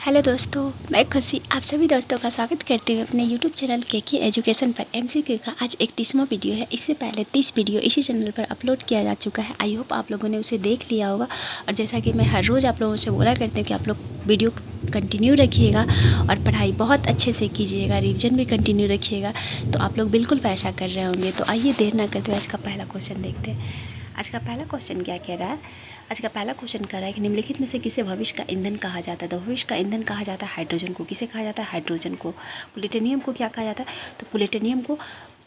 Hello दोस्तों, मैं खुशी आप सभी दोस्तों का स्वागत करते हुए अपने यूट्यूब चैनल केके एजुकेशन पर एमसीक्यू का आज 31वां वीडियो है। इससे पहले 30 वीडियो इसी चैनल पर अपलोड किया जा चुका है। आई होप आप लोगों ने उसे देख लिया होगा। और जैसा कि मैं हर रोज़ आप लोगों से बोला करती हूँ कि आप लोग वीडियो कंटिन्यू रखिएगा और पढ़ाई बहुत अच्छे से कीजिएगा, रिविजन भी कंटिन्यू रखिएगा, तो आप लोग बिल्कुल वैसा कर रहे होंगे। तो आइए देर ना करते हुए आज का पहला क्वेश्चन देखते हैं। आज का पहला क्वेश्चन क्या कह रहा है? आज का पहला क्वेश्चन कह रहा है कि निम्नलिखित में से किसे भविष्य का ईंधन कहा जाता है? तो भविष्य का ईंधन कहा जाता है हाइड्रोजन को। किसे कहा जाता है? हाइड्रोजन को। प्लूटोनियम को क्या कहा जाता है? तो प्लूटोनियम को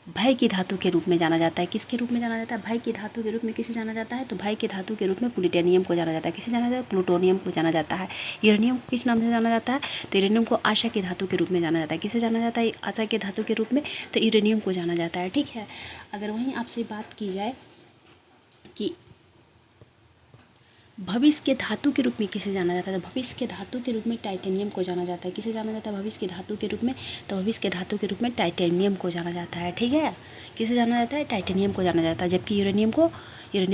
भय की धातु के रूप में जाना जाता है। किसके रूप में जाना जाता है? भय की धातु के रूप में किसे जाना जाता है? तो भय की धातु के रूप में प्लूटोनियम को जाना जाता है। किसे जाना जाता है? प्लूटोनियम को जाना जाता है। यूरेनियम को किस नाम से जाना जाता है? तो यूरेनियम को आशा की धातु के रूप में जाना जाता है। किसे जाना जाता है आशा की धातु के रूप में? तो यूरेनियम को जाना जाता है। ठीक है। अगर वहीं आपसे बात की जाए कि भविष्य के धातु के रूप में किसे जाना जाता है? तो भविष्य के धातु के रूप में टाइटेनियम को जाना जाता है। किसे जाना जाता है भविष्य के धातु के रूप में? तो भविष्य के धातु के रूप में टाइटेनियम को जाना जाता है। ठीक है। किसे जाना जाता है? टाइटेनियम को जाना जाता है। जबकि यूरेनियम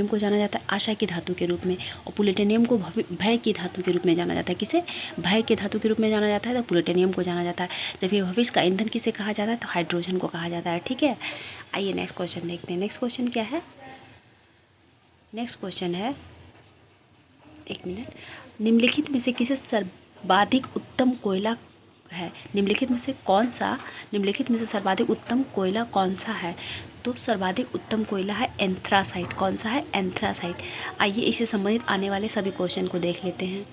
को जाना जाता है आशा की धातु के रूप में, और प्लूटोनियम को भय की धातु के रूप में जाना जाता है। किसे? भय के धातु के रूप में जाना जाता है, तो प्लूटोनियम को जाना जाता है। जबकि भविष्य का ईंधन किसे कहा जाता है? तो हाइड्रोजन को कहा जाता है। ठीक है। आइए नेक्स्ट क्वेश्चन देखते हैं। नेक्स्ट क्वेश्चन क्या है? नेक्स्ट क्वेश्चन है, एक मिनट। निम्नलिखित में से किसे सर्वाधिक उत्तम कोयला है? निम्नलिखित में से सर्वाधिक उत्तम कोयला कौन सा है? तो सर्वाधिक उत्तम कोयला है एंथ्रासाइट। कौन सा है? एंथ्रासाइट। आइए इससे संबंधित आने वाले सभी क्वेश्चन को देख लेते हैं।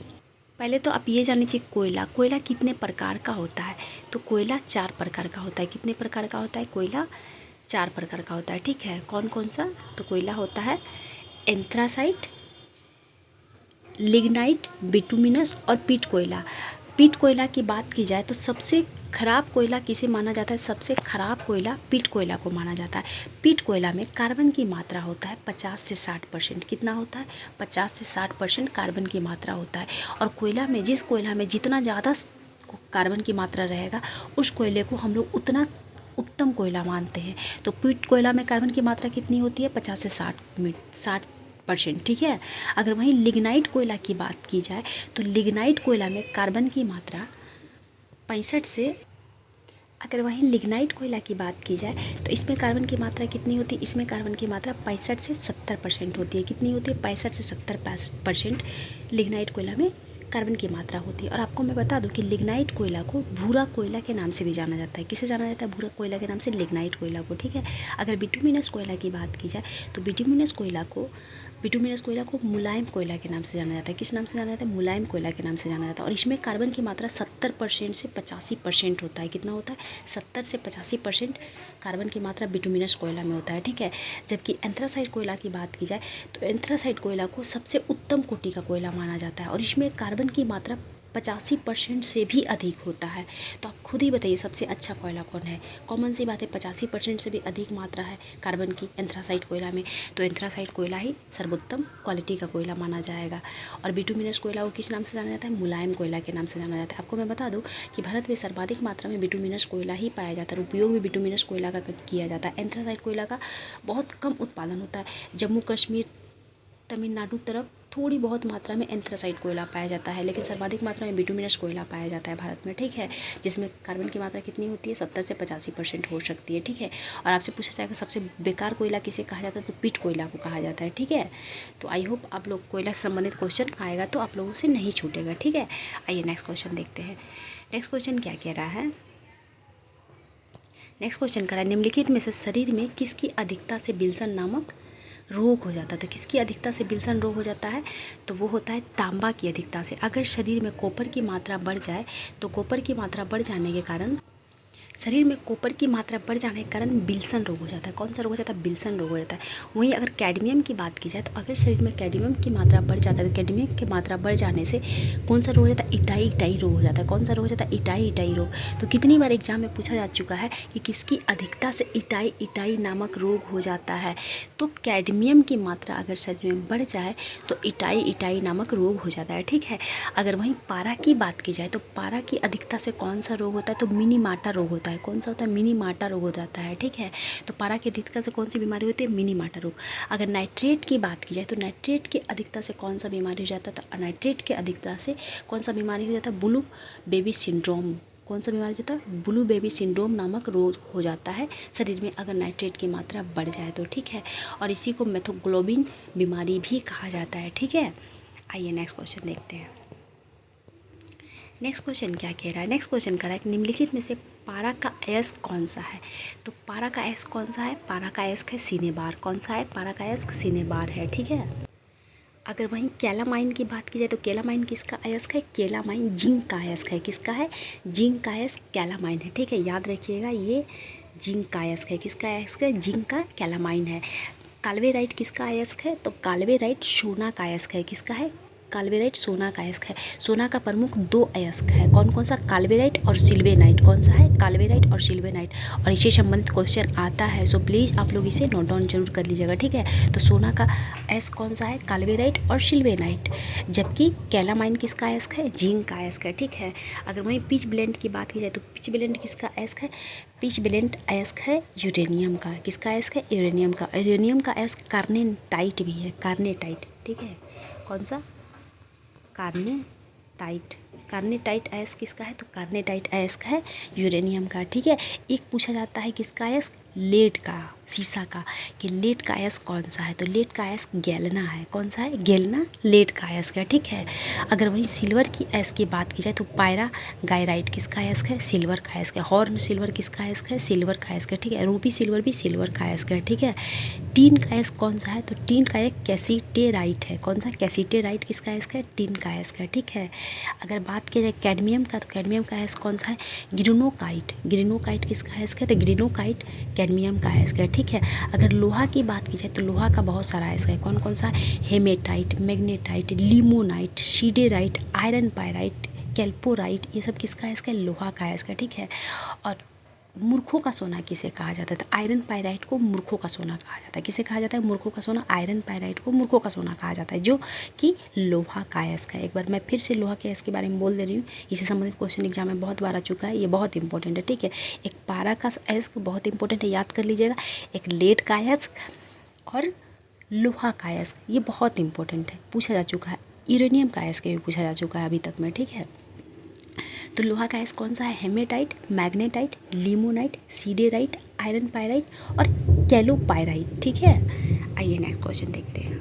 पहले तो आप ये जान लीजिए कोयला कितने प्रकार का होता है? तो कोयला 4 प्रकार का होता है। कितने प्रकार का होता है? कोयला 4 प्रकार का होता है। ठीक है। कौन कौन सा? तो कोयला होता है एंथ्रासाइट, लिग्नाइट, बिटुमिनस और पीट कोयला। पीट कोयला की बात की जाए तो सबसे खराब कोयला किसे माना जाता है? सबसे खराब कोयला पीट कोयला को माना जाता है। पीट कोयला में कार्बन की मात्रा होता है 50 से 60%। कितना होता है? 50 से 60% कार्बन की मात्रा होता है। और जिस कोयला में जितना ज़्यादा कार्बन की मात्रा रहेगा, उस कोयले को हम लोग उतना उत्तम कोयला मानते हैं। तो पीट कोयला में कार्बन की मात्रा कितनी होती है? 50 से 60%। ठीक है। अगर वहीं लिग्नाइट कोयला की बात की जाए तो लिग्नाइट कोयला में कार्बन की मात्रा 65 से अगर वहीं लिग्नाइट कोयला की बात की जाए तो इसमें कार्बन की मात्रा कितनी होती है? इसमें कार्बन की मात्रा 65 से 70% होती है। कितनी होती है? 65 से 70% लिग्नाइट कोयला में कार्बन की मात्रा होती है। और आपको मैं बता दूं कि लिग्नाइट कोयला को भूरा कोयला के नाम से भी जाना जाता है। किसे जाना जाता है? भूरा कोयला के नाम से लिग्नाइट कोयला को। ठीक है। अगर बिटुमिनस कोयला की बात की जाए तो बिटुमिनस कोयला को मुलायम कोयला के नाम से जाना जाता है। किस नाम से जाना जाता है? मुलायम कोयला के नाम से जाना जाता है। और इसमें कार्बन की मात्रा 70% से 85% होता है। कितना होता है? 70 से 85% कार्बन की मात्रा बिटुमिनस कोयला में होता है। ठीक है। जबकि एंथ्रासाइट कोयला की बात की जाए तो एंथ्रासाइट कोयला को सबसे उत्तम कोटि का कोयला माना जाता है। और इसमें कार्बन की मात्रा 85% से भी अधिक होता है। तो आप खुद ही बताइए सबसे अच्छा कोयला कौन है? कॉमन सी बात है, 85% से भी अधिक मात्रा है कार्बन की एंथ्रासाइट कोयला में, तो एंथ्रासाइट कोयला ही सर्वोत्तम क्वालिटी का कोयला माना जाएगा। और बिटुमिनस कोयला को किस नाम से जाना जाता है? मुलायम कोयला के नाम से जाना जाता है। आपको मैं बता दूं कि भारत में सर्वाधिक मात्रा में बिटुमिनस कोयला ही पाया जाता है। उपयोग भी बिटुमिनस कोयला का किया जाता है। एंथ्रासाइट कोयला का बहुत कम उत्पादन होता है। जम्मू कश्मीर, तमिलनाडु तरफ थोड़ी बहुत मात्रा में एंथ्रासाइट कोयला पाया जाता है, लेकिन सर्वाधिक मात्रा में बिटुमिनस कोयला पाया जाता है भारत में। ठीक है। जिसमें कार्बन की मात्रा कितनी होती है? 70 से 85% हो सकती है। ठीक है। और आपसे पूछा जाएगा सबसे बेकार कोयला किसे कहा जाता है? तो पीट कोयला को कहा जाता है। ठीक है। तो आई होप आप लोग कोयला से संबंधित क्वेश्चन आएगा तो आप लोगों से नहीं छूटेगा। ठीक है। आइए नेक्स्ट क्वेश्चन देखते हैं। नेक्स्ट क्वेश्चन क्या कह रहा है? नेक्स्ट क्वेश्चन कह रहा है निम्नलिखित में से शरीर में किसकी अधिकता से विल्सन नामक रोग हो जाता था? किसकी अधिकता से विल्सन रोग हो जाता है? तो वो होता है तांबा की अधिकता से। अगर शरीर में कॉपर की मात्रा बढ़ जाए तो कॉपर की मात्रा बढ़ जाने के कारण शरीर में कॉपर की मात्रा बढ़ जाने के कारण विल्सन रोग हो जाता है। कौन सा रोग हो जाता है? विल्सन रोग हो जाता है। वहीं अगर कैडमियम की बात की जाए तो अगर शरीर में कैडमियम की मात्रा बढ़ जाता है तो कैडमियम की मात्रा बढ़ जाने से कौन सा रोग हो जाता है? इटाई रोग हो जाता है। कौन सा रोग हो जाता है? इटाई रोग। तो कितनी बार एग्जाम में पूछा जा चुका है कि किसकी अधिकता से इटाई नामक रोग हो जाता है? तो कैडमियम की मात्रा अगर शरीर में बढ़ जाए तो इटाई नामक रोग हो जाता है। ठीक है। अगर वहीं पारा की बात की जाए तो पारा की अधिकता से कौन सा रोग होता है? तो मिनीमाटा रोग होता है। होता है, कौन सा होता है, मिनी माटा रोग हो जाता है, ठीक है। तो पारा की अधिकता से कौन सी बीमारी होती है, मिनी माटा रोग। अगर नाइट्रेट की बात की जाए तो नाइट्रेट की अधिकता से कौन सा बीमारी हो जाता है, तो नाइट्रेट की अधिकता से कौन सा बीमारी हो जाता है, ब्लू बेबी सिंड्रोम। कौन सा बीमारी हो जाता है, ब्लू बेबी सिंड्रोम नामक रोग हो जाता है शरीर में अगर नाइट्रेट की मात्रा बढ़ जाए तो, ठीक है। और इसी को मेथोग्लोबिन बीमारी भी कहा जाता है, ठीक है। आइए नेक्स्ट क्वेश्चन देखते हैं। नेक्स्ट क्वेश्चन क्या कह रहा है, नेक्स्ट क्वेश्चन कह रहा है कि निम्नलिखित में से पारा का अयस्क कौन सा है। तो पारा का अयस्क कौन सा है, पारा का अयस्क है सिनेबार। कौन सा है, पारा का अयस्क सिनेबार है, ठीक है। अगर वहीं कैलामाइन की बात की जाए तो कैलामाइन किसका अयस्क है, कैलामाइन जिंक का अयस्क है। किसका है, जिंक का अयस्क कैलामाइन है, ठीक है। याद रखिएगा ये जिंक का अयस्क है। किसका अयस्क है, जिंक का कैलामाइन है। काल्वेराइट किसका अयस्क है, तो काल्वेराइट सोना का अयस्क है। किसका है, काल्वेराइट सोना का अयस्क है। सोना का प्रमुख दो अयस्क है, कौन कौन सा, काल्वेराइट और सिल्वेनाइट। कौन सा है, काल्वेराइट और सिल्वेनाइट। और इससे संबंधित क्वेश्चन आता है, सो प्लीज़ आप लोग इसे नोट डाउन जरूर कर लीजिएगा, ठीक है। तो सोना का अयस्क कौन सा है, काल्वेराइट और सिल्वेनाइट, जबकि कैलामाइन किसका अयस्क है, जिंक का अयस्क है, ठीक है। अगर वहीं पिच ब्लेंड की बात की जाए तो पिच ब्लेंड किसका अयस्क है, पिच ब्लेंड अयस्क है यूरेनियम का। किसका अयस्क है, यूरेनियम का। यूरेनियम का अयस्क कार्नेटाइट भी है, कार्नेटाइट, ठीक है। कौन सा, कार्नेटाइट। कार्नेटाइट अयस्क किसका है, तो कार्नेटाइट अयस्क है यूरेनियम का, ठीक है। एक पूछा जाता है किसका अयस्क, लेड का, सीसा का, कि लेड का अयस्क कौन सा है, तो लेड का अयस्क गैलेना है। कौन सा है, गैलेना लेड का अयस्क है, ठीक है। अगर वहीं सिल्वर की अयस्क की बात की जाए तो पायरा गायराइट किसका अयस्क है, सिल्वर का अयस्क है। हॉर्न सिल्वर किसका अयस्क है, सिल्वर का अयस्क है, ठीक है। रूबी सिल्वर भी सिल्वर का अयस्क है, ठीक है। टीन का अयस्क कौन सा है, तो टीन का एक कैसीटेराइट है। कौन सा, कैसीटेराइट किसका अयस्क है, टीन का अयस्क है, ठीक है। अगर बात की जाए कैडमियम का तो कैडमियम का अयस्क कौन सा है, ग्रेनोकाइट। ग्रेनोकाइट किसका अयस्क है, तो ग्रेनोकाइट कैडमियम का अयस्क है, ठीक है। अगर लोहा की बात की जाए तो लोहा का बहुत सारा अयस्क है, कौन कौन सा, hematite, magnetite, limonite, siderite, iron pyrite, chalcopyrite, ये सब किसका अयस्क है, लोहा का अयस्क है, ठीक है। और मूर्खों का सोना किसे कहा जाता है, तो आयरन पायराइट को मूर्खों का सोना कहा जाता है। किसे कहा जाता है, मूर्खों का सोना, आयरन पायराइट को मूर्खों का सोना कहा जाता है, जो कि लोहा का अयस्क है। एक बार मैं फिर से लोहा के अयस्क के बारे में बोल दे रही हूँ, इससे संबंधित क्वेश्चन एग्जाम में बहुत बार आ चुका है, ये बहुत इंपॉर्टेंट है, ठीक है। एक पारा का अयस्क बहुत इंपॉर्टेंट है, याद कर लीजिएगा। एक लेड का अयस्क और लोहा का अयस्क, ये बहुत इंपॉर्टेंट है, पूछा जा चुका है। यूरेनियम का अयस्क भी पूछा जा चुका है अभी तक में, ठीक है। तो लोहा का अयस्क कौन सा है, haematite, magnetite, limonite, siderite, iron pyrite और कैलोपायराइट, ठीक है। आइए नेक्स्ट क्वेश्चन देखते हैं।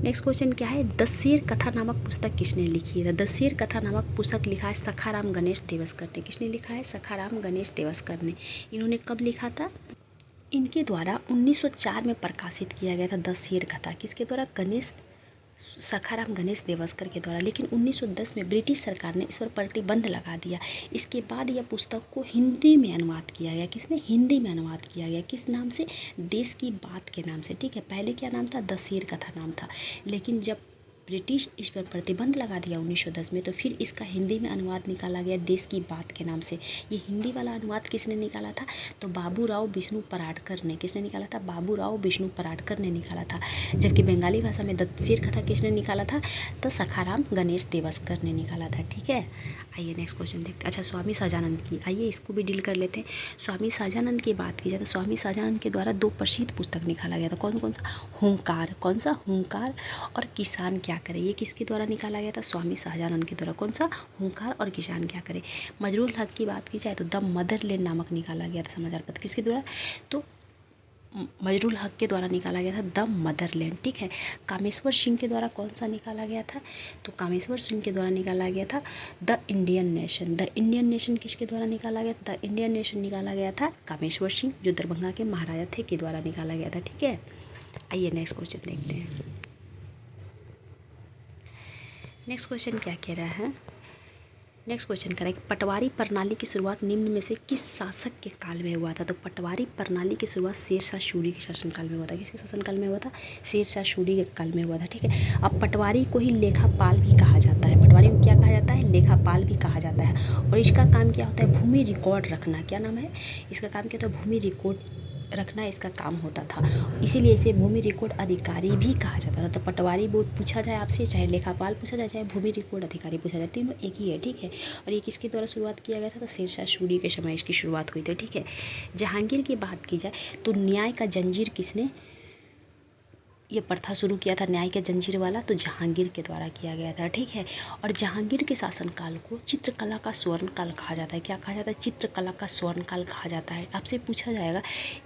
नेक्स्ट क्वेश्चन क्या है, द शेर कथा नामक पुस्तक किसने लिखी है। द शेर कथा नामक पुस्तक लिखा है सखाराम गणेश देवस्कर ने। किसने लिखा है, सखाराम गणेश देवस्कर ने। इन्होंने कब लिखा था, इनके द्वारा 1904 में प्रकाशित किया गया था द शेर कथा। किसके द्वारा, सखाराम गणेश देवस्कर के द्वारा। लेकिन 1910 में ब्रिटिश सरकार ने इस पर प्रतिबंध लगा दिया। इसके बाद यह पुस्तक को हिंदी में अनुवाद किया गया। किसमें, हिंदी में अनुवाद किया गया। किस नाम से, देश की बात के नाम से, ठीक है। पहले क्या नाम था, द शेर कथा नाम था। लेकिन जब ब्रिटिश इस पर प्रतिबंध लगा दिया 1910 में, तो फिर इसका हिंदी में अनुवाद निकाला गया देश की बात के नाम से। ये हिंदी वाला अनुवाद किसने निकाला था, तो बाबूराव विष्णु पराडकर ने। किसने निकाला था, बाबूराव विष्णु पराडकर ने निकाला था। जबकि बंगाली भाषा में द शेर कथा किसने निकाला था, तो सखाराम गणेश देवस्कर ने निकाला था, ठीक है। आइए नेक्स्ट क्वेश्चन देखते हैं। अच्छा, स्वामी सहजानंद की, आइए इसको भी डील कर लेते हैं। स्वामी सहजानंद की बात की जाए तो स्वामी सहजानंद के द्वारा दो प्रसिद्ध पुस्तक निकाला गया था। कौन कौन सा, हुंकार, कौन सा, हुंकार और किसान क्या करे। ये किसके द्वारा निकाला गया था, स्वामी सहजानंद के द्वारा। कौन सा, हुंकार और किसान क्या करे। मजरूल हक की बात की जाए तो द मदरलैंड नामक निकाला गया था समाचार पत्र। किसके द्वारा, तो मजरूल हक के द्वारा निकाला गया था द मदरलैंड, ठीक है। कामेश्वर सिंह के द्वारा कौन सा निकाला गया था, तो कामेश्वर सिंह के द्वारा निकाला गया था the Indian nation. The Indian nation किसके द्वारा निकाला गया, द इंडियन नेशन निकाला गया था कामेश्वर सिंह, जो दरभंगा के महाराजा थे, के द्वारा निकाला गया था, ठीक है। आइए नेक्स्ट क्वेश्चन देखते हैं। नेक्स्ट क्वेश्चन क्या कह रहा है, नेक्स्ट क्वेश्चन करें, पटवारी प्रणाली की शुरुआत निम्न में से किस शासक के काल में हुआ था। तो पटवारी प्रणाली की शुरुआत शेरशाह सूरी के शासनकाल में हुआ था। किसके शासनकाल में हुआ था, शेरशाह सूरी के काल में हुआ था, ठीक है। अब पटवारी को ही लेखापाल भी कहा जाता है। पटवारी को क्या कहा जाता है, लेखापाल भी कहा जाता है। और इसका काम क्या होता है, भूमि रिकॉर्ड रखना। क्या नाम है इसका काम, क्या होता है, भूमि रिकॉर्ड रखना इसका काम होता था, इसीलिए इसे भूमि रिकॉर्ड अधिकारी भी कहा जाता था। तो पटवारी बोर्ड पूछा जाए आपसे, चाहे लेखापाल पूछा जाए, चाहे भूमि रिकॉर्ड अधिकारी पूछा जाए, तीनों एक ही है, ठीक है। और ये किसके द्वारा शुरुआत किया गया था? तो शेरशाह सूरी के समय इसकी शुरुआत हुई थी, ठीक है। जहांगीर की बात की जाए तो न्याय का जंजीर किसने ये प्रथा शुरू किया था, न्याय के जंजीर वाला? तो जहांगीर के द्वारा किया गया था, ठीक है। और जहांगीर के शासनकाल को चित्रकला का स्वर्णकाल कहा जाता है। क्या कहा जाता है? चित्रकला का स्वर्णकाल कहा जाता है। आपसे पूछा जाएगा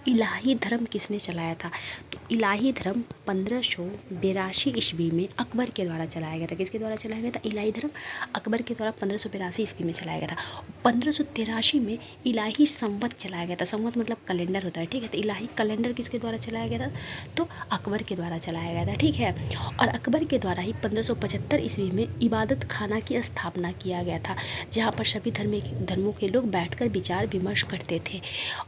इलाही धर्म किसने चलाया था? तो इलाही धर्म 1582 ईस्वी में अकबर के द्वारा चलाया गया था। किसके द्वारा चलाया गया था? इलाही धर्म अकबर के द्वारा 1582 ईस्वी में चलाया गया था। 1583 में इलाही संवत चलाया गया था। संवत मतलब कैलेंडर होता है, ठीक है। तो इलाही कैलेंडर किसके द्वारा चलाया गया था? तो अकबर के द्वारा चलाया गया था, ठीक है। और अकबर के द्वारा ही 1575 ईस्वी में इबादत खाना की स्थापना किया गया था, जहाँ पर सभी धर्मों के लोग बैठकर विचार विमर्श करते थे।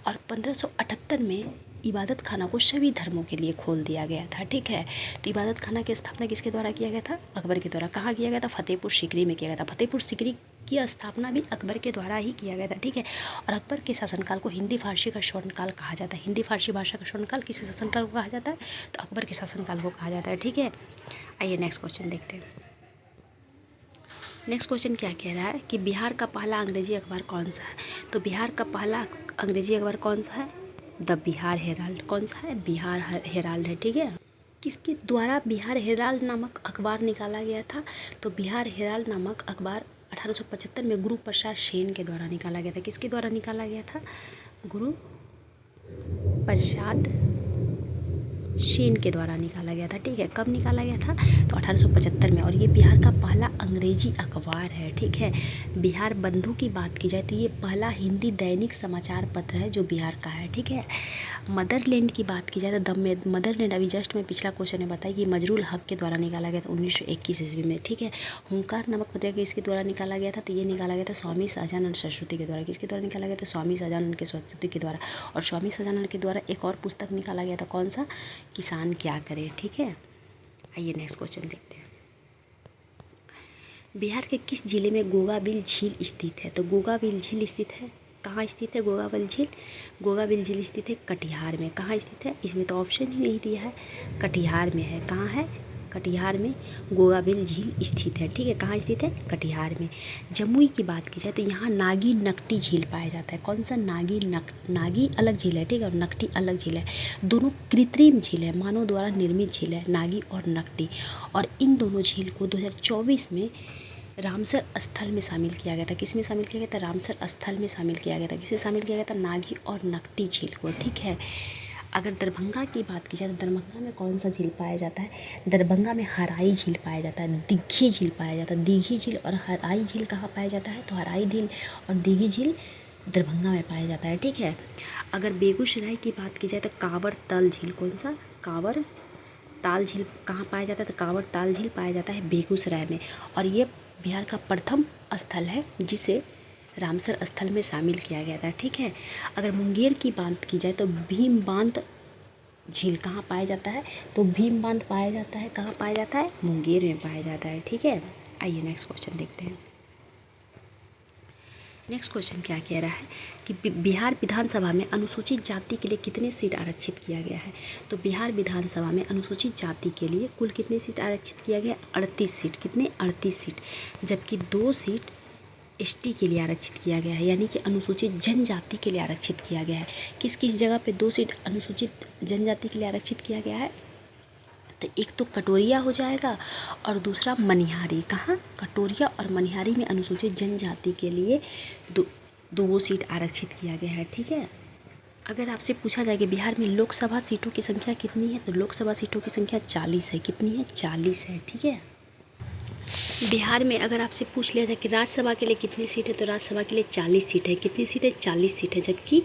और 1578 में इबादत खाना को सभी धर्मों के लिए खोल दिया गया था, ठीक है। तो इबादत खाना की स्थापना किसके द्वारा किया गया था? अकबर के द्वारा। कहाँ किया गया था? फतेहपुर सीकरी में किया गया था। फतेहपुर सीकरी की स्थापना भी अकबर के द्वारा ही किया गया था, ठीक है। और अकबर के शासनकाल को हिंदी फारसी का स्वर्णकाल कहा जाता है। हिंदी फारसी भाषा का स्वर्णकाल किस शासनकाल को कहा जाता है? तो अकबर के शासनकाल को कहा जाता है, ठीक है। आइए नेक्स्ट क्वेश्चन देखते हैं। नेक्स्ट क्वेश्चन क्या कह रहा है कि बिहार का पहला अंग्रेजी अखबार कौन सा है? तो बिहार का पहला अंग्रेजी अखबार कौन सा है? The Bihar Herald. कौन सा है? बिहार हेराल्ड है, ठीक है। किसके द्वारा बिहार हेराल्ड नामक अखबार निकाला गया था? तो बिहार हेराल्ड नामक अखबार 1875 में गुरु प्रसाद सेन के द्वारा निकाला गया था। किसके द्वारा निकाला गया था? गुरु प्रसाद सेन के द्वारा निकाला गया था, ठीक है। कब निकाला गया था? तो 1875 में। और ये बिहार का पहला अंग्रेजी अखबार है, ठीक है। बिहार बंधु की बात की जाए तो ये पहला हिंदी दैनिक समाचार पत्र है जो बिहार का है, ठीक है। मदरलैंड की बात की जाए तो द मदरलैंड, अभी जस्ट में पिछला क्वेश्चन ने बताया कि मजरूल हक के द्वारा निकाला गया था 1921 ईस्वी में, ठीक है। हुंकार नामक पत्रिका किसके द्वारा निकाला गया था? तो ये निकाला गया था स्वामी सहजानंद सरस्वती के द्वारा। किसके द्वारा निकाला गया था? स्वामी सहजानंद के सरस्वती के द्वारा। और स्वामी सहजानंद के द्वारा एक और पुस्तक निकाला गया था, कौन सा? किसान क्या करे, ठीक है। आइए नेक्स्ट क्वेश्चन देखते हैं। बिहार के किस जिले में गोगाबिल झील स्थित है? तो गोगाबिल झील स्थित है, कहाँ स्थित है गोगाबिल झील? गोगाबिल झील स्थित है कटिहार में। कहाँ स्थित है? इसमें तो ऑप्शन ही नहीं दिया है। कटिहार में है। कहाँ है? कटिहार में गोगाबिल झील स्थित है, ठीक है। कहाँ स्थित है? कटिहार में। जमुई की बात की जाए तो यहाँ नागी नकटी झील पाया जाता है। कौन सा? नागी अलग झील है, ठीक है, और नकटी अलग झील है। दोनों कृत्रिम झील है, मानव द्वारा निर्मित झील है, नागी और नकटी। और इन दोनों झील को 2024 में रामसर स्थल में शामिल किया गया था। किस में शामिल किया गया था? रामसर स्थल में शामिल किया गया था। किसे शामिल किया गया था? नागी और नकटी झील को, ठीक है। अगर दरभंगा की बात की जाए तो दरभंगा में कौन सा झील पाया जाता है? दरभंगा में हराई झील पाया जाता है, दिघी झील पाया जाता है। दिघी झील और हराई झील कहाँ पाया जाता है? तो हराई झील और दिघी झील दरभंगा में पाया जाता है, ठीक है। अगर बेगूसराय की बात की जाए तो कांवर ताल झील, कौन सा? कांवर ताल झील कहाँ पाया जाता है? तो कांवर ताल झील पाया जाता है बेगूसराय में। और ये बिहार का प्रथम स्थल है जिसे रामसर स्थल में शामिल किया गया था, ठीक है। अगर मुंगेर की बात की जाए तो भीम बांध झील कहाँ पाया जाता है? तो भीम बांध पाया जाता है, कहाँ पाया जाता है? मुंगेर में पाया जाता है, ठीक है। आइए नेक्स्ट क्वेश्चन देखते हैं। नेक्स्ट क्वेश्चन क्या कह रहा है कि बिहार विधानसभा में अनुसूचित जाति के लिए कितने सीट आरक्षित किया गया है? तो बिहार विधानसभा में अनुसूचित जाति के लिए कुल कितनी सीट आरक्षित किया गया? 38 सीट। कितने? 38 सीट। जबकि 2 सीट एसटी के लिए आरक्षित किया गया है, यानी कि अनुसूचित जनजाति के लिए आरक्षित किया गया है। किस किस जगह पे 2 सीट अनुसूचित जनजाति के लिए आरक्षित किया गया है? तो एक तो कटोरिया हो जाएगा और दूसरा मनिहारी। कहाँ? कटोरिया और मनिहारी में अनुसूचित जनजाति के लिए दो सीट आरक्षित किया गया है, ठीक है। अगर आपसे पूछा जाए कि बिहार में लोकसभा सीटों की संख्या कितनी है, तो लोकसभा सीटों की संख्या 40 है। कितनी है? 40 है, ठीक है। बिहार में अगर आपसे पूछ लिया जाए कि राज्यसभा के लिए कितनी सीट है, तो राज्यसभा के लिए 40 सीट है। कितनी सीट है? 40 सीट है। जबकि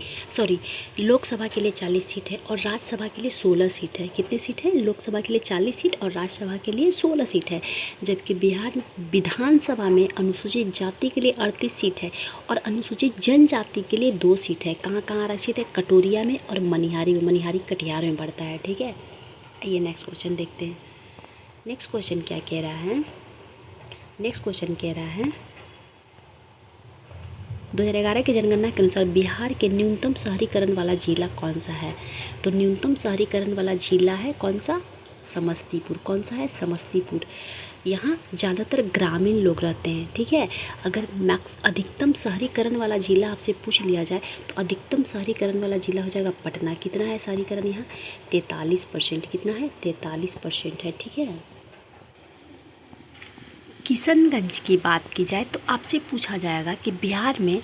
लोकसभा के लिए 40 सीट है और राज्यसभा के लिए 16 सीट है। कितनी सीट है? लोकसभा के लिए 40 सीट और राज्यसभा के लिए 16 सीट है। जबकि बिहार विधानसभा में अनुसूचित जाति के लिए 38 सीट है और अनुसूचित जनजाति के लिए 2 सीट है। कहाँ कहाँ आरक्षित है? कटोरिया में और मनिहारी में। मनिहारी कटिहार में पड़ता है, ठीक है। आइए नेक्स्ट क्वेश्चन देखते हैं। नेक्स्ट क्वेश्चन क्या कह रहा है? नेक्स्ट क्वेश्चन कह रहा है 2011 की जनगणना के अनुसार बिहार के न्यूनतम शहरीकरण वाला जिला कौन सा है? तो न्यूनतम शहरीकरण वाला जिला है कौन सा? समस्तीपुर। कौन सा है? समस्तीपुर। यहाँ ज़्यादातर ग्रामीण लोग रहते हैं, ठीक है। अगर मैक्स अधिकतम शहरीकरण वाला जिला आपसे पूछ लिया जाए तो अधिकतम शहरीकरण वाला जिला हो जाएगा पटना। कितना है शहरीकरण यहाँ? 43%। कितना है? 43% है, ठीक है। किशनगंज की बात की जाए तो आपसे पूछा जाएगा कि बिहार में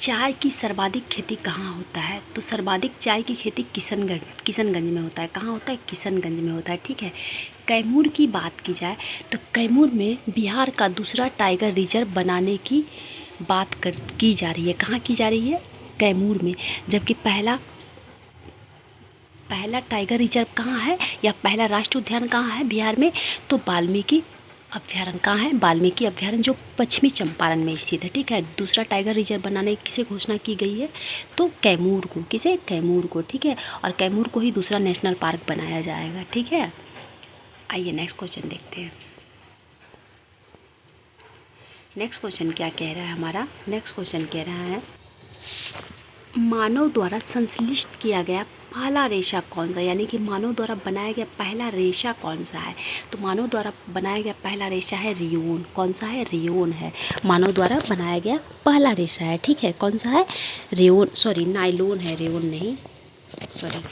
चाय की सर्वाधिक खेती कहाँ होता है? तो सर्वाधिक चाय की खेती किशनगंज में होता है। कहाँ होता है? किशनगंज में होता है, ठीक है। कैमूर की बात की जाए तो कैमूर में बिहार का दूसरा टाइगर रिजर्व बनाने की बात की जा रही है। कहाँ की जा रही है? कैमूर में। जबकि पहला टाइगर रिजर्व कहाँ है या पहला राष्ट्रीय उद्यान कहाँ है बिहार में? तो वाल्मीकि अभ्यारण्य। कहाँ है? वाल्मीकि अभ्यारण्य, जो पश्चिमी चंपारण में स्थित है, ठीक है। दूसरा टाइगर रिजर्व बनाने की किसे घोषणा की गई है? तो कैमूर को। किसे? कैमूर को, ठीक है। और कैमूर को ही दूसरा नेशनल पार्क बनाया जाएगा, ठीक है। आइए नेक्स्ट क्वेश्चन देखते हैं। नेक्स्ट क्वेश्चन क्या कह रहा है हमारा? नेक्स्ट क्वेश्चन कह रहा है मानव द्वारा संश्लिष्ट किया गया पहला रेशा कौन सा? यानी कि मानव द्वारा बनाया गया पहला रेशा कौन सा है? तो मानव द्वारा बनाया गया पहला रेशा है रियोन। कौन सा है? रियोन है। मानव द्वारा बनाया गया पहला रेशा है, ठीक है। कौन सा है? रियोन, सॉरी नायलॉन है, रियोन नहीं, सॉरी।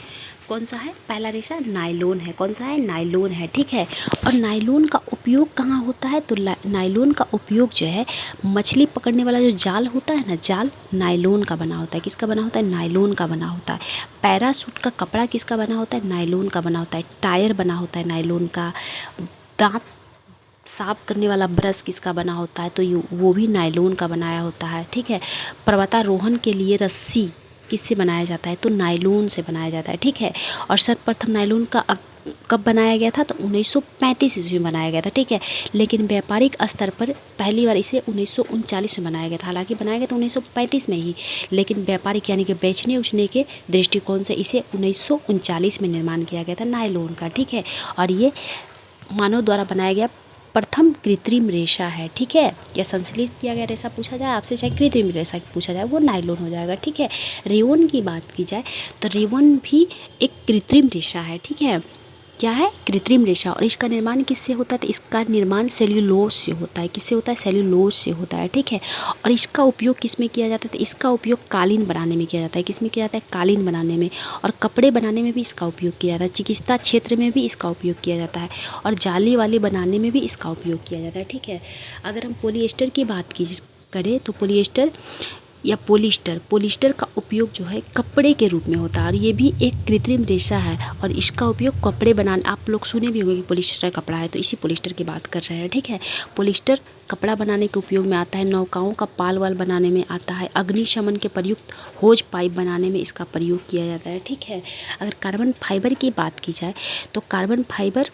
कौन सा है पहला रेशा? नायलॉन है। कौन सा है? नायलॉन है, ठीक है। और नायलॉन का उपयोग कहाँ होता है? तो नायलॉन का उपयोग जो है मछली पकड़ने वाला जो जाल होता है ना, जाल नायलॉन का बना होता है। किसका बना होता है? नायलॉन का बना होता है। पैराशूट का कपड़ा किसका बना होता है? नायलॉन का बना होता है। टायर बना होता है नायलॉन का। दांत साफ करने वाला ब्रश किसका बना होता है? तो वो भी नायलॉन का बनाया होता है, ठीक है। पर्वतारोहण के लिए रस्सी किससे बनाया जाता है? तो नायलॉन से बनाया जाता है, ठीक है। और सर्वप्रथम नायलॉन का कब बनाया गया था? तो 1935 ईस्वी में बनाया गया था, ठीक है। लेकिन व्यापारिक स्तर पर पहली बार इसे 1939 में बनाया गया था। हालांकि बनाया गया था 1935 में ही, लेकिन व्यापारिक यानी कि बेचने उचने के दृष्टिकोण से इसे 1939 में निर्माण किया गया था नायलॉन का, ठीक है। और ये मानव द्वारा बनाया गया प्रथम कृत्रिम रेशा है, ठीक है। या संश्लेषित किया गया रेशा पूछा जाए आपसे, चाहे कृत्रिम रेशा पूछा जाए, वो नायलॉन हो जाएगा, ठीक है। रेयोन की बात की जाए तो रेयोन भी एक कृत्रिम रेशा है, ठीक है। क्या है? कृत्रिम रेशा। और इसका निर्माण किससे होता है? तो इसका निर्माण सेल्यूलोज से होता है। किससे होता है? सेल्यूलोज से होता है, ठीक है। और इसका उपयोग किस में किया जाता है? तो इसका उपयोग कालीन बनाने में किया जाता है। किस में किया जाता है? कालीन बनाने में। और कपड़े बनाने में भी इसका उपयोग किया जाता है। चिकित्सा क्षेत्र में भी इसका उपयोग किया जाता है। और जाली वाली बनाने में भी इसका उपयोग किया जाता है, ठीक है। अगर हम पॉलिएस्टर की बात करें तो पॉलिएस्टर या पोलिस्टर का उपयोग जो है कपड़े के रूप में होता है। और ये भी एक कृत्रिम रेशा है और इसका उपयोग कपड़े बनाने, आप लोग सुने भी होंगे कि पॉलिस्टर कपड़ा है, तो इसी पॉलिस्टर की बात कर रहे हैं, ठीक है। पॉलिस्टर कपड़ा बनाने के उपयोग में आता है। नौकाओं का पाल वाल बनाने में आता है। अग्निशमन के प्रयुक्त होज पाइप बनाने में इसका प्रयोग किया जाता है, ठीक है। अगर कार्बन फाइबर की बात की जाए तो कार्बन फाइबर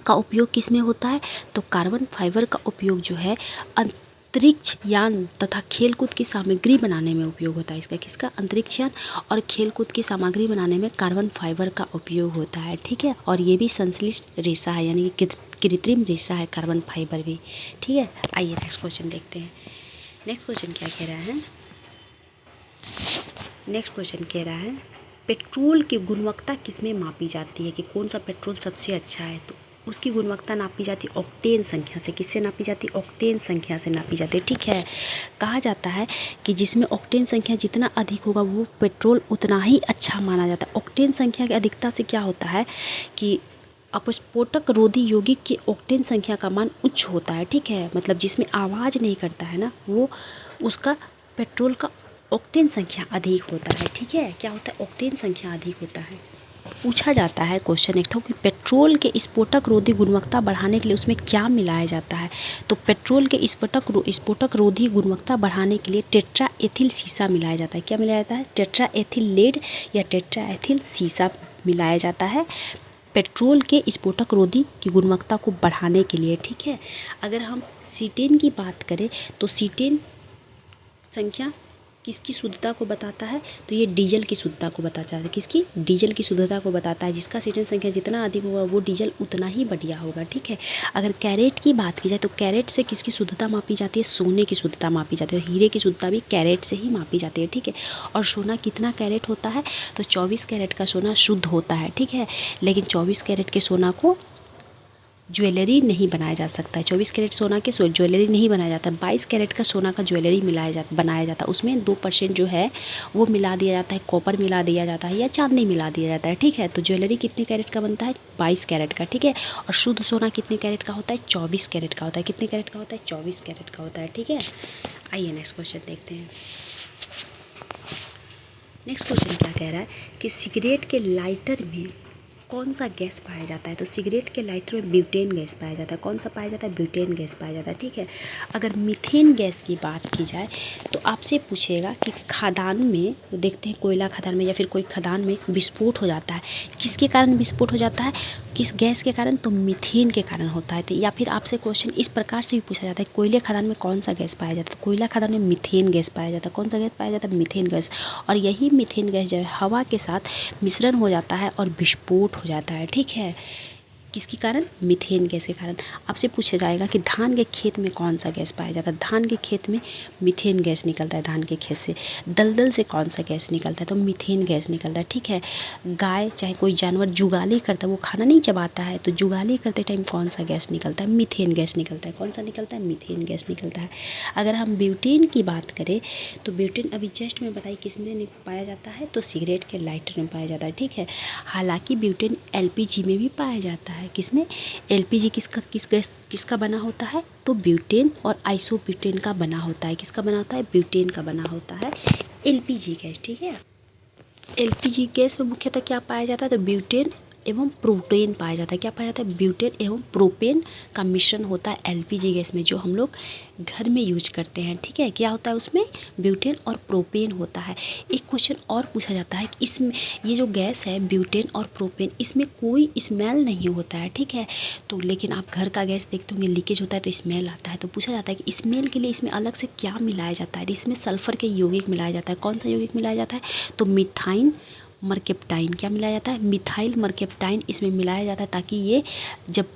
का उपयोग किस में होता है? तो कार्बन फाइबर का उपयोग जो है अंतरिक्ष यान तथा खेलकूद की सामग्री बनाने में उपयोग होता है। इसका किसका? अंतरिक्ष यान और खेलकूद की सामग्री बनाने में कार्बन फाइबर का उपयोग होता है, ठीक है। और ये भी संश्लिष्ट रेशा है, यानी कि कृत्रिम रेशा है कार्बन फाइबर भी, ठीक है। आइए नेक्स्ट क्वेश्चन देखते हैं। नेक्स्ट क्वेश्चन क्या कह रहा है? नेक्स्ट क्वेश्चन कह रहा है पेट्रोल की गुणवत्ता किस में मापी जाती है? कि कौन सा पेट्रोल सबसे अच्छा है? तो उसकी गुणवत्ता नापी जाती है ऑक्टेन संख्या से। किससे नापी जाती है? ऑक्टेन संख्या से नापी जाती है, ठीक है। कहा जाता है कि जिसमें ऑक्टेन संख्या जितना अधिक होगा वो पेट्रोल उतना ही अच्छा माना जाता है। ऑक्टेन संख्या की अधिकता से क्या होता है कि अपस्फोटक रोधी यौगिक की ऑक्टेन संख्या का मान उच्च होता है, ठीक है। मतलब जिसमें आवाज़ नहीं करता है ना, वो उसका पेट्रोल का ऑक्टेन संख्या अधिक होता है, ठीक है। क्या होता है? ऑक्टेन संख्या अधिक होता है। पूछा जाता है क्वेश्चन एक तो कि पेट्रोल के स्फोटक रोधी गुणवत्ता बढ़ाने के लिए उसमें क्या मिलाया जाता है? तो पेट्रोल के स्फोटक रोधी गुणवत्ता बढ़ाने के लिए टेट्रा एथिल सीसा मिलाया जाता है। क्या मिलाया जाता है? टेट्रा एथिल लेड या टेट्रा एथिल सीसा मिलाया जाता है पेट्रोल के स्फोटक रोधी की गुणवत्ता को बढ़ाने के लिए, ठीक है। अगर हम सीटेन की बात करें तो सीटेन संख्या किसकी शुद्धता को बताता है, तो ये डीजल की शुद्धता को बताता है। किसकी? डीजल की शुद्धता को बताता है। जिसका सीटन संख्या जितना अधिक होगा वो डीजल उतना ही बढ़िया होगा, ठीक है। अगर कैरेट की बात की जाए तो कैरेट से किसकी शुद्धता मापी जाती है? सोने की शुद्धता मापी जाती है। हीरे की शुद्धता भी कैरेट से ही मापी जाती है, ठीक है। और सोना कितना कैरेट होता है? तो 24 कैरेट का सोना शुद्ध होता है, ठीक है। लेकिन 24 कैरेट के सोना को ज्वेलरी नहीं बनाया जा सकता है। 24 कैरेट सोना के ज्वेलरी नहीं बनाया जाता। 22 कैरेट का सोना का ज्वेलरी बनाया जाता है। उसमें 2% जो है वो मिला दिया जाता है, कॉपर मिला दिया जाता है या चांदी मिला दिया जाता है, ठीक है। तो ज्वेलरी कितने कैरेट का बनता है? 22 कैरेट का, ठीक है। और शुद्ध सोना कितने कैरेट का होता है? 24 कैरेट का होता है। कितने कैरेट का होता है? 24 कैरेट का होता है, ठीक है। आइए नेक्स्ट क्वेश्चन देखते हैं। नेक्स्ट क्वेश्चन क्या कह रहा है कि सिगरेट के लाइटर में कौन सा गैस पाया जाता है? तो सिगरेट के लाइटर में ब्यूटेन गैस पाया जाता है। कौन सा पाया जाता है? ब्यूटेन गैस पाया जाता है, ठीक है। अगर मीथेन गैस की बात की जाए तो आपसे पूछेगा कि खदान में, देखते हैं कोयला खदान में या फिर कोई खदान में विस्फोट हो जाता है, किसके कारण विस्फोट हो जाता है? किस गैस के कारण? तो मीथेन के कारण होता है। तो या फिर आपसे क्वेश्चन इस प्रकार से भी पूछा जाता है, कोयले खदान में कौन सा गैस पाया जाता है? तो कोयला खदान में मीथेन गैस पाया जाता है। कौन सा गैस पाया जाता है? Methane gas. और यही मीथेन गैस जो है हवा के साथ मिश्रण हो जाता है और विस्फोट हो जाता है, ठीक है। किसके कारण? मीथेन गैस के कारण। आपसे पूछा जाएगा कि धान के खेत में कौन सा गैस पाया जाता है? धान के खेत में मीथेन गैस निकलता है। धान के खेत से दलदल से कौन सा गैस निकलता है? तो मीथेन गैस निकलता है, ठीक है। गाय चाहे कोई जानवर जुगाली करता है, वो खाना नहीं चबाता है, तो जुगाली करते टाइम कौन सा गैस निकलता है? मीथेन गैस निकलता है। कौन सा निकलता है? मीथेन गैस निकलता है। अगर हम ब्यूटेन की बात करें तो ब्यूटेन अभी जस्ट में बताई किस में पाया जाता है? तो सिगरेट के लाइटर में पाया जाता है, ठीक है। हालांकि ब्यूटेन एलपीजी में भी पाया जाता है। किसमें? एलपीजी किसका बना होता है? तो ब्यूटेन और आइसोब्यूटेन का बना होता है। किसका बना होता है? ब्यूटेन का बना होता है एलपीजी गैस, ठीक है। एलपीजी गैस में मुख्यतः क्या पाया जाता है? तो ब्यूटेन एवं प्रोपेन पाया जाता है। क्या पाया जाता है? ब्यूटेन एवं प्रोपेन का मिश्रण होता है एलपीजी गैस में, जो हम लोग घर में यूज करते हैं, ठीक है। क्या होता है उसमें? ब्यूटेन और प्रोपेन होता है। एक क्वेश्चन और पूछा जाता है कि इसमें ये जो गैस है ब्यूटेन और प्रोपेन, इसमें कोई स्मेल नहीं होता है, ठीक है। तो लेकिन आप घर का गैस देखते होंगे, लीकेज होता है तो स्मेल आता है। तो पूछा जाता है कि स्मेल के लिए इसमें अलग से क्या मिलाया जाता है? तो इसमें सल्फर के यौगिक मिलाया जाता है। कौन सा यौगिक मिलाया जाता है? तो मिथाइन मरकेप्टाइन। क्या मिलाया जाता है? मिथाइल मरकेप्टाइन इसमें मिलाया जाता है, ताकि ये जब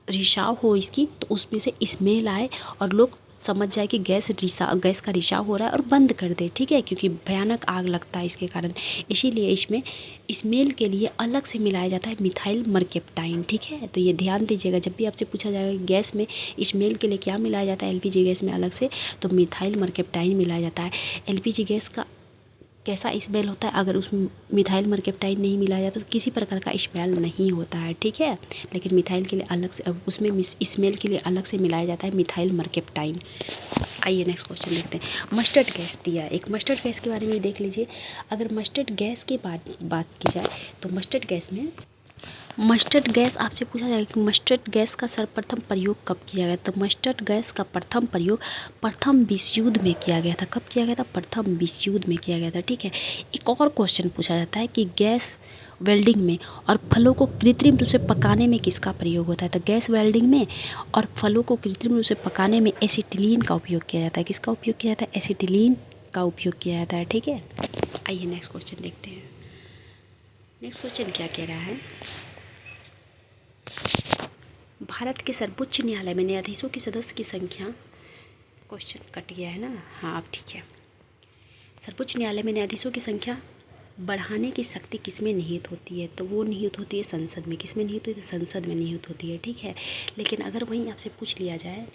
रिसाव हो इसकी तो उसमें से स्मेल आए और लोग समझ जाए कि गैस का रिसाव हो रहा है और बंद कर दे, ठीक है। क्योंकि भयानक आग लगता है इसके कारण, इसीलिए इसमें स्मेल के लिए अलग से मिलाया जाता है मिथाइल मरकेप्टाइन, ठीक है। तो ये ध्यान दीजिएगा, जब भी आपसे पूछा जाएगा कि गैस में स्मेल के लिए क्या मिलाया जाता है एलपीजी गैस में अलग से, तो मिथाइल मरकेप्टाइन मिलाया जाता है। एलपीजी गैस का कैसा स्मेल होता है? अगर उसमें मिथाइल मरकेप्टाइन नहीं मिलाया जाता तो किसी प्रकार का स्मेल नहीं होता है, ठीक है। लेकिन मिथाइल के लिए अलग से, उसमें स्मेल के लिए अलग से मिलाया जाता है मिथाइल मरकेप्टाइन। आइए नेक्स्ट क्वेश्चन देखते हैं। मस्टर्ड गैस दिया है, एक मस्टर्ड गैस के बारे में देख लीजिए। अगर मस्टर्ड गैस की बात की जाए तो मस्टर्ड गैस आपसे पूछा जाएगा कि मस्टर्ड गैस का सर्वप्रथम प्रयोग कब किया गया? तो मस्टर्ड गैस का प्रथम प्रयोग प्रथम विश्व युद्ध में किया गया था। कब किया गया था? प्रथम विश्व युद्ध में किया गया था, ठीक है। एक और क्वेश्चन पूछा जाता है कि गैस वेल्डिंग में और फलों को कृत्रिम रूप से पकाने में किसका प्रयोग होता है? तो गैस वेल्डिंग में और फलों को कृत्रिम रूप से पकाने में एसिटिलीन का उपयोग किया जाता है। किसका उपयोग किया जाता है? एसिटिलीन का उपयोग किया जाता है, ठीक है। आइए नेक्स्ट क्वेश्चन देखते हैं। नेक्स्ट क्वेश्चन क्या कह रहा है? भारत के सर्वोच्च न्यायालय में न्यायाधीशों की सदस्य की संख्या, क्वेश्चन कट गया है ना, हाँ अब ठीक है। सर्वोच्च न्यायालय में न्यायाधीशों की संख्या बढ़ाने की शक्ति किसमें निहित होती है? तो वो निहित होती है संसद में। किसमें निहित होती है? संसद में निहित होती है, ठीक है। लेकिन अगर वहीं आपसे पूछ लिया जाए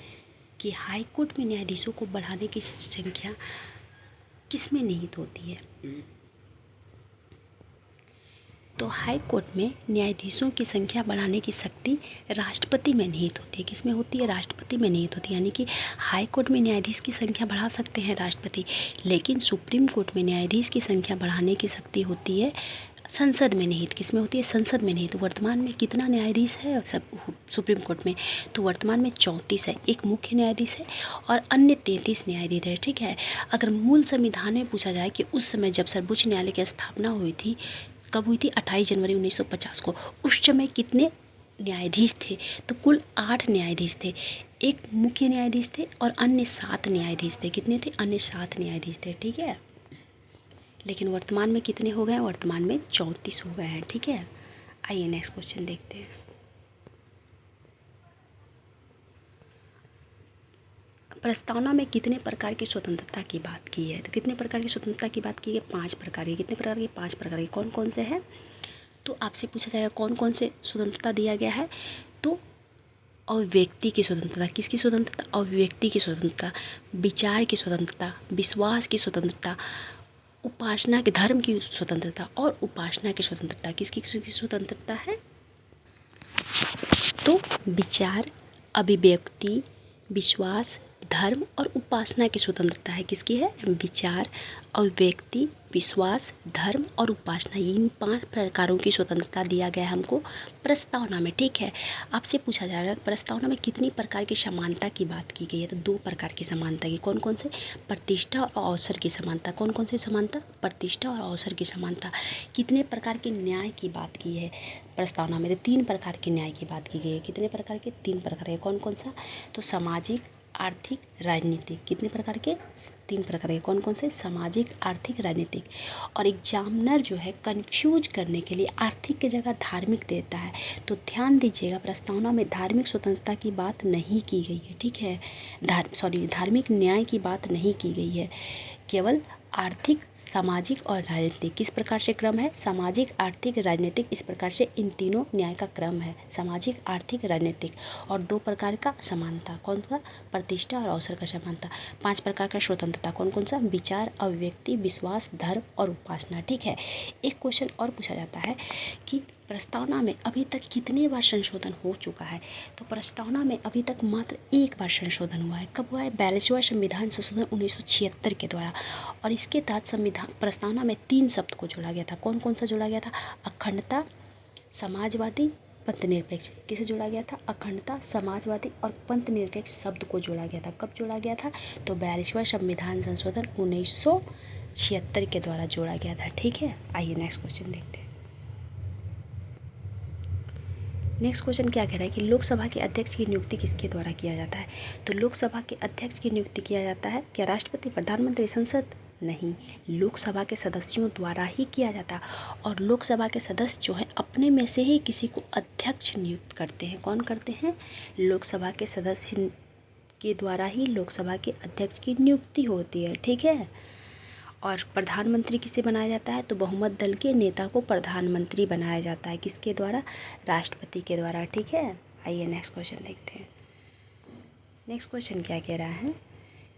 कि हाई कोर्ट में न्यायाधीशों को बढ़ाने की संख्या किसमें निहित होती है, तो हाई कोर्ट में न्यायाधीशों की संख्या बढ़ाने की शक्ति राष्ट्रपति में निहित होती है। किसमें होती है? राष्ट्रपति में निहित होती है। यानी कि हाई कोर्ट में न्यायाधीश की संख्या बढ़ा सकते हैं राष्ट्रपति, लेकिन सुप्रीम कोर्ट में न्यायाधीश की संख्या बढ़ाने की शक्ति होती है संसद में निहित। किसमें होती है? संसद में निहित। वर्तमान में कितना न्यायाधीश है सब सुप्रीम कोर्ट में? तो वर्तमान में 34 है। एक मुख्य न्यायाधीश है और अन्य 33 न्यायाधीश है, ठीक है। अगर मूल संविधान में पूछा जाए कि उस समय जब सर्वोच्च न्यायालय की स्थापना हुई थी, कब हुई थी? 28 जनवरी 1950 को। उस समय कितने न्यायाधीश थे? तो कुल 8 न्यायाधीश थे। एक मुख्य न्यायाधीश थे और अन्य 7 न्यायाधीश थे। कितने थे? अन्य 7 न्यायाधीश थे, ठीक है। लेकिन वर्तमान में कितने हो गए? वर्तमान में 34 हो गए हैं। ठीक है, आइए नेक्स्ट क्वेश्चन देखते हैं। प्रस्तावना में कितने प्रकार की स्वतंत्रता की बात की है? तो कितने प्रकार की स्वतंत्रता की बात की है? 5 प्रकार की। कितने प्रकार की? 5 प्रकार की। कौन कौन से हैं? तो आपसे पूछा जाएगा कौन कौन से स्वतंत्रता दिया गया है। तो अभिव्यक्ति की स्वतंत्रता, किसकी स्वतंत्रता? अभिव्यक्ति की स्वतंत्रता, विचार की स्वतंत्रता, विश्वास की स्वतंत्रता, उपासना के धर्म की स्वतंत्रता और उपासना की स्वतंत्रता। किसकी स्वतंत्रता है? तो विचार, अभिव्यक्ति, विश्वास, धर्म और उपासना की स्वतंत्रता है। किसकी है? विचार, अभिव्यक्ति, विश्वास, धर्म और उपासना, इन 5 प्रकारों की स्वतंत्रता दिया गया है हमको प्रस्तावना में। ठीक है, आपसे पूछा जाएगा प्रस्तावना में कितनी प्रकार की समानता की बात की गई है? तो 2 प्रकार की समानता की। कौन कौन से? प्रतिष्ठा और अवसर की समानता। कौन कौन से समानता? प्रतिष्ठा और अवसर की समानता। कितने प्रकार के न्याय की बात की है प्रस्तावना में? तो 3 प्रकार के न्याय की बात की गई है। कितने प्रकार के? 3 प्रकार के। कौन कौन सा? तो सामाजिक, आर्थिक, राजनीतिक। कितने प्रकार के? 3 प्रकार के। कौन कौन से? सामाजिक, आर्थिक, राजनीतिक। और एग्जामिनर जो है कंफ्यूज करने के लिए आर्थिक की जगह धार्मिक देता है। तो ध्यान दीजिएगा प्रस्तावना में धार्मिक स्वतंत्रता की बात नहीं की गई है। ठीक है, धार्मिक न्याय की बात नहीं की गई है, केवल आर्थिक, सामाजिक और राजनीतिक। किस प्रकार से क्रम है? सामाजिक, आर्थिक, राजनीतिक, इस प्रकार से इन तीनों न्याय का क्रम है। सामाजिक, आर्थिक, राजनीतिक। और 2 प्रकार का समानता। कौन सा? प्रतिष्ठा और अवसर का समानता। 5 प्रकार का स्वतंत्रता। कौन कौन सा? विचार, अभिव्यक्ति, विश्वास, धर्म और उपासना। ठीक है, एक क्वेश्चन और पूछा जाता है कि प्रस्तावना में अभी तक कितने बार संशोधन हो चुका है? तो प्रस्तावना में अभी तक मात्र 1 बार संशोधन हुआ है। कब हुआ है? 42वां संविधान संशोधन 1976 के द्वारा। और इसके तहत संविधान प्रस्तावना में 3 शब्द को जोड़ा गया था। कौन कौन सा जोड़ा गया था? अखंडता, समाजवादी, पंथ निरपेक्ष। किसे जोड़ा गया था? अखंडता, समाजवादी और पंथ निरपेक्ष शब्द को जोड़ा गया था। कब जोड़ा गया था? तो 42वां संविधान संशोधन 1976 के द्वारा जोड़ा गया था। ठीक है, आइए नेक्स्ट क्वेश्चन देखते हैं। नेक्स्ट क्वेश्चन क्या कह रहा है कि लोकसभा के अध्यक्ष की नियुक्ति किसके द्वारा किया जाता है? तो लोकसभा के अध्यक्ष की नियुक्ति किया जाता है क्या राष्ट्रपति, प्रधानमंत्री, संसद? नहीं, लोकसभा के सदस्यों द्वारा ही किया जाता है। और लोकसभा के सदस्य जो हैं अपने में से ही किसी को अध्यक्ष नियुक्त करते हैं। कौन करते हैं? लोकसभा के सदस्य के द्वारा ही लोकसभा के अध्यक्ष की नियुक्ति होती है। ठीक है, और प्रधानमंत्री किसे बनाया जाता है? तो बहुमत दल के नेता को प्रधानमंत्री बनाया जाता है। किसके द्वारा? राष्ट्रपति के द्वारा। ठीक है, आइए नेक्स्ट क्वेश्चन देखते हैं। नेक्स्ट क्वेश्चन क्या कह रहा है?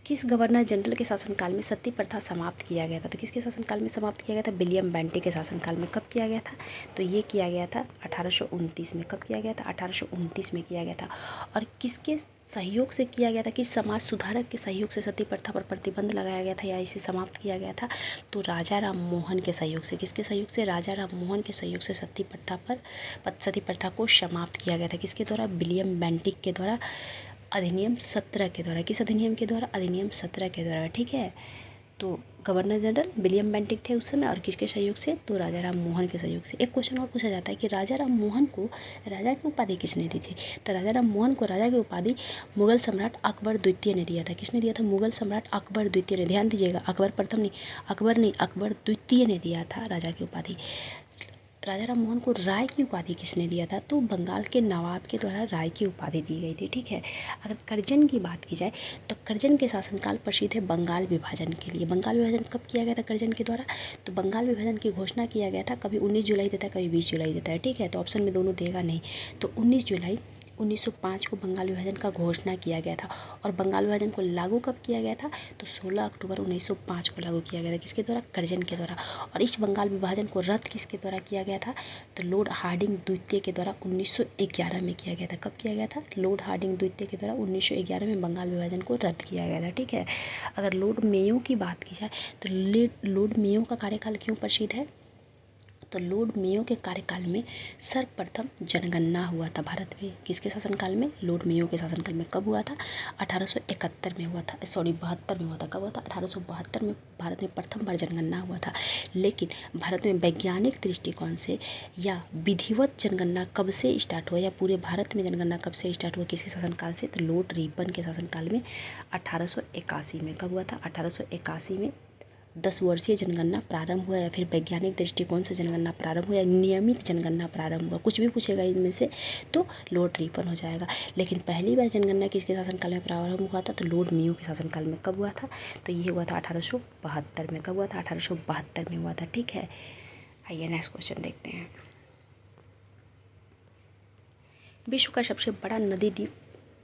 किस गवर्नर जनरल के शासनकाल में सती प्रथा समाप्त किया गया था? तो किसके शासनकाल में समाप्त किया गया था? विलियम बेंटिक के शासनकाल में। कब किया गया था? तो ये किया गया था 1829 में। कब किया गया था? 1829 में किया गया था। और किसके सहयोग से किया गया था? कि समाज सुधारक के सहयोग से सती प्रथा पर प्रतिबंध लगाया गया था या इसे समाप्त किया गया था? तो राजा राम मोहन के सहयोग से। किसके सहयोग से? राजा राम मोहन के सहयोग से सती प्रथा को समाप्त किया गया था। किसके द्वारा? विलियम बेंटिक के द्वारा, अधिनियम 17 के द्वारा। किस अधिनियम के द्वारा? अधिनियम 17 के द्वारा। ठीक है, तो गवर्नर जनरल विलियम बेंटिक थे उस समय, और किसके सहयोग से? तो राजा राम मोहन के सहयोग से। एक क्वेश्चन और पूछा जाता है कि राजा राम मोहन को राजा की उपाधि किसने दी थी? तो राजा राम मोहन को राजा की उपाधि मुगल सम्राट अकबर द्वितीय ने दिया था। किसने दिया था? मुगल सम्राट अकबर द्वितीय ने। ध्यान दीजिएगा, अकबर प्रथम नहीं, अकबर द्वितीय ने दिया था राजा की उपाधि। राजा राम मोहन को राय की उपाधि किसने दिया था? तो बंगाल के नवाब के द्वारा राय की उपाधि दी गई थी। ठीक है, अगर कर्जन की बात की जाए तो कर्जन के शासनकाल प्रसिद्ध है बंगाल विभाजन के लिए। बंगाल विभाजन कब किया गया था कर्जन के द्वारा? तो बंगाल विभाजन की घोषणा किया गया था, कभी 19 जुलाई देता है, कभी 20 जुलाई देता है। ठीक है, तो ऑप्शन में दोनों देगा नहीं। तो 19 जुलाई 1905 को बंगाल विभाजन का घोषणा किया गया था। और बंगाल विभाजन को लागू कब किया गया था? तो 16 अक्टूबर 1905 को लागू किया गया था। किसके द्वारा? कर्जन के द्वारा। और इस बंगाल विभाजन को रद्द किसके द्वारा किया गया था? तो लॉर्ड हार्डिंग द्वितीय के द्वारा 1911 में किया गया था। कब किया गया था? लॉर्ड हार्डिंग द्वितीय के द्वारा 1911 में बंगाल विभाजन को रद्द किया गया था। ठीक है, अगर लॉर्ड मेयो की बात की जाए तो लॉर्ड मेयो का कार्यकाल क्यों प्रसिद्ध है? तो लॉर्ड मेयो के कार्यकाल में सर्वप्रथम जनगणना हुआ था भारत में। किसके शासनकाल में? लॉर्ड मेयो के शासनकाल में। कब हुआ था? 1871 में हुआ था, 72 में हुआ था। कब हुआ था? 1872 में भारत में प्रथम बार जनगणना हुआ था। लेकिन भारत में वैज्ञानिक दृष्टिकोण से या विधिवत जनगणना कब से स्टार्ट हुआ, या पूरे भारत में जनगणना कब से स्टार्ट हुआ? किसके शासनकाल से? तो लॉर्ड रिपन के शासनकाल में 1881 में। कब हुआ था? 1881 में 10 वर्षीय जनगणना प्रारंभ हुआ या फिर वैज्ञानिक दृष्टिकोण से जनगणना प्रारंभ हुआ या नियमित जनगणना प्रारंभ हुआ, कुछ भी पूछेगा इनमें से तो लॉर्ड रिपन हो जाएगा। लेकिन पहली बार जनगणना किसके शासनकाल में प्रारंभ हुआ था? तो लॉर्ड मेयो के शासनकाल में। कब हुआ था? तो ये हुआ था 1872 में। कब हुआ था? 1872 में हुआ था। ठीक है, आइए नेक्स्ट क्वेश्चन देखते हैं। विश्व का सबसे बड़ा नदी द्वीप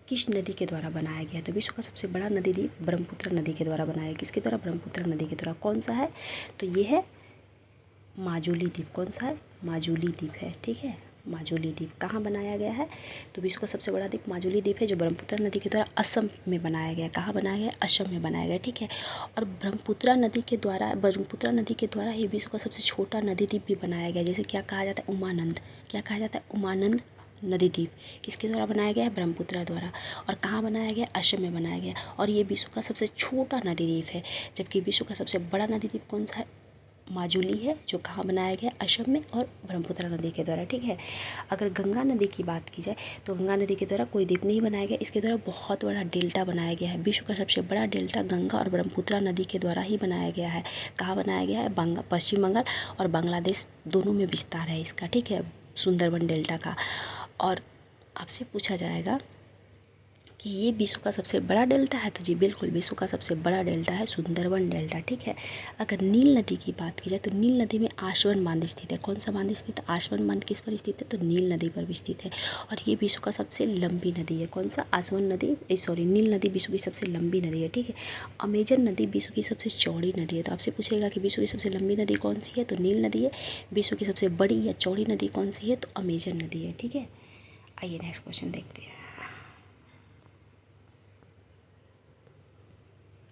किस नदी के द्वारा बनाया गया? तो विश्व का सबसे बड़ा नदी द्वीप ब्रह्मपुत्र नदी के द्वारा बनाया गया। किसके द्वारा? ब्रह्मपुत्र नदी के द्वारा। कौन सा है? तो ये है माजुली द्वीप। कौन सा है? माजुली द्वीप है। ठीक है, माजुली द्वीप कहाँ बनाया गया है? तो विश्व का सबसे बड़ा द्वीप माजुली द्वीप है, जो ब्रह्मपुत्र नदी के द्वारा असम में बनाया गया। कहाँ बनाया गया? असम में बनाया गया। ठीक है, और ब्रह्मपुत्र नदी के द्वारा ही विश्व का सबसे छोटा नदी द्वीप भी बनाया गया, जैसे क्या कहा जाता है? उमानंद। क्या कहा जाता है? उमानंद नदी द्वीप किसके द्वारा बनाया गया है? ब्रह्मपुत्र द्वारा। और कहाँ बनाया गया? असम में बनाया गया। और ये विश्व का सबसे छोटा नदी द्वीप है, जबकि विश्व का सबसे बड़ा नदी द्वीप कौन सा है? माजुली है, जो कहाँ बनाया गया? असम में और ब्रह्मपुत्र नदी के द्वारा। ठीक है, अगर गंगा नदी की बात की जाए तो गंगा नदी के द्वारा कोई द्वीप नहीं बनाया गया, इसके द्वारा बहुत बड़ा डेल्टा बनाया गया है। विश्व का सबसे बड़ा डेल्टा गंगा और ब्रह्मपुत्र नदी के द्वारा ही बनाया गया है। कहाँ बनाया गया है? पश्चिम बंगाल और बांग्लादेश दोनों में विस्तार है इसका। ठीक है, सुंदरबन डेल्टा का। और आपसे पूछा जाएगा कि ये विश्व का सबसे बड़ा डेल्टा है, तो जी बिल्कुल विश्व का सबसे बड़ा डेल्टा है सुंदरबन डेल्टा। ठीक है, अगर नील नदी की बात की जाए तो नील नदी में आसवन बांध स्थित है। कौन सा बांध स्थित है? आसवन बांध किस पर स्थित है? तो नील नदी पर भी स्थित है। और ये विश्व का सबसे लंबी नदी है। कौन सा? आसवन नदी, सॉरी नील नदी विश्व की सबसे लंबी नदी है। ठीक है, अमेजन नदी विश्व की सबसे चौड़ी नदी है। तो आपसे पूछेगा कि विश्व की सबसे लंबी नदी कौन सी है? तो नील नदी है। विश्व की सबसे बड़ी या चौड़ी नदी कौन सी है? तो अमेजन नदी है। ठीक है, आइए नेक्स्ट क्वेश्चन देखते हैं।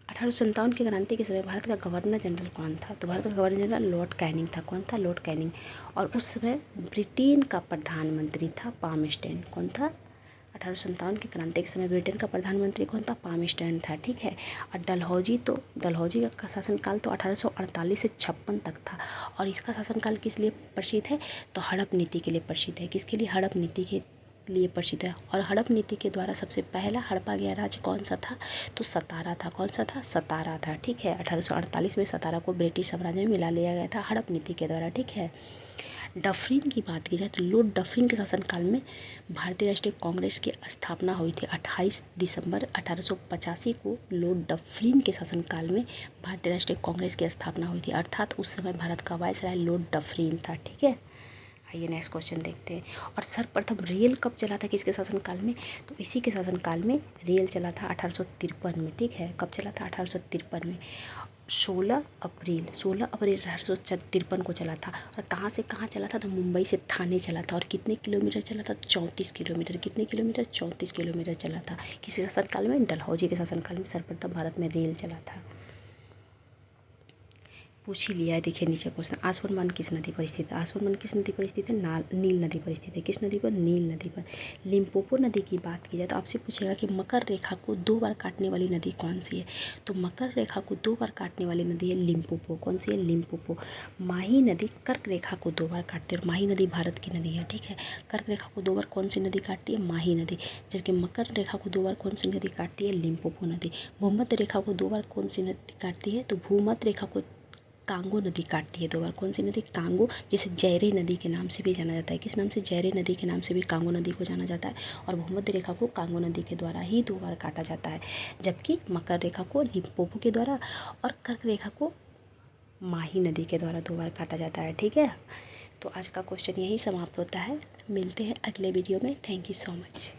1857 की क्रांति के समय भारत का गवर्नर जनरल कौन था? तो भारत का गवर्नर जनरल लॉर्ड कैनिंग था। कौन था? Lord Canning. और उस समय ब्रिटेन का प्रधानमंत्री था पामस्टेन। कौन था? 1857 की क्रांति के समय ब्रिटेन का प्रधानमंत्री कौन था? पामस्टेन था। ठीक है, और डलहौजी का शासनकाल तो 1848 से 56 तक था। और इसका शासनकाल किस लिए प्रसिद्ध है? तो हड़प नीति के लिए प्रसिद्ध है। किसके लिए? हड़प नीति के लिए प्रसिद्ध है। और हड़प नीति के द्वारा सबसे पहला हड़पा गया राज्य कौन सा था? तो सतारा था। कौन सा था? सतारा था। ठीक है, 1848 में सतारा को ब्रिटिश साम्राज्य में मिला लिया गया था हड़प नीति के द्वारा। ठीक है, डफरिन की बात की जाए तो लॉर्ड डफरिन के शासनकाल में भारतीय राष्ट्रीय कांग्रेस की स्थापना हुई थी। 28 दिसंबर 1885 को लॉर्ड डफरिन के शासनकाल में भारतीय राष्ट्रीय कांग्रेस की स्थापना हुई थी, अर्थात उस समय भारत का वायसराय लॉर्ड डफरिन था। ठीक है, आइए नेक्स्ट क्वेश्चन देखते हैं। और सर्वप्रथम रेल कब चला था किसके शासनकाल में? तो इसी के शासनकाल में रेल चला था 1853 में। ठीक है, कब चला था? 1853 में। 16 अप्रैल 1853 को चला था। और कहाँ से कहाँ चला था? तो मुंबई से थाने चला था। और कितने किलोमीटर चला था? 34 किलोमीटर। कितने किलोमीटर? 34 किलोमीटर चला था। किसी शासनकाल में? डलहौजी के शासनकाल में सर्वप्रथम भारत में रेल चला था। पूछ ही लिया है, देखिए नीचे क्वेश्चन। आसवन बांध किस नदी पर स्थित है? आसवन बांध किस नदी पर स्थित है? नील नदी पर स्थित है। किस नदी पर? नील नदी पर। लिम्पोपो नदी की बात की जाए तो आपसे पूछेगा कि मकर रेखा को 2 बार काटने वाली नदी कौन सी है? तो मकर रेखा को 2 बार काटने वाली नदी है लिम्पोपो। कौन सी है? लिम्पोपो। माही नदी कर्क रेखा को 2 बार काटती है, और माही नदी भारत की नदी है। ठीक है, कर्क रेखा को 2 बार कौन सी नदी काटती है? माही नदी। जबकि मकर रेखा को 2 बार कौन सी नदी काटती है? लिम्पोपो नदी। भूमध्य रेखा को 2 बार कौन सी नदी काटती है? तो भूमध्य रेखा को कांगो नदी काटती है 2 बार। कौन सी नदी? कांगो, जिसे जयरे नदी के नाम से भी जाना जाता है। किस नाम से? जयरे नदी के नाम से भी कांगो नदी को जाना जाता है। और भूमध्य रेखा को कांगो नदी के द्वारा ही 2 बार काटा जाता है, जबकि मकर रेखा को लिम्पोपो के द्वारा और कर्क रेखा को माही नदी के द्वारा 2 बार काटा जाता है। ठीक है, तो आज का क्वेश्चन यही समाप्त होता है। मिलते हैं अगले वीडियो में। Thank you so much.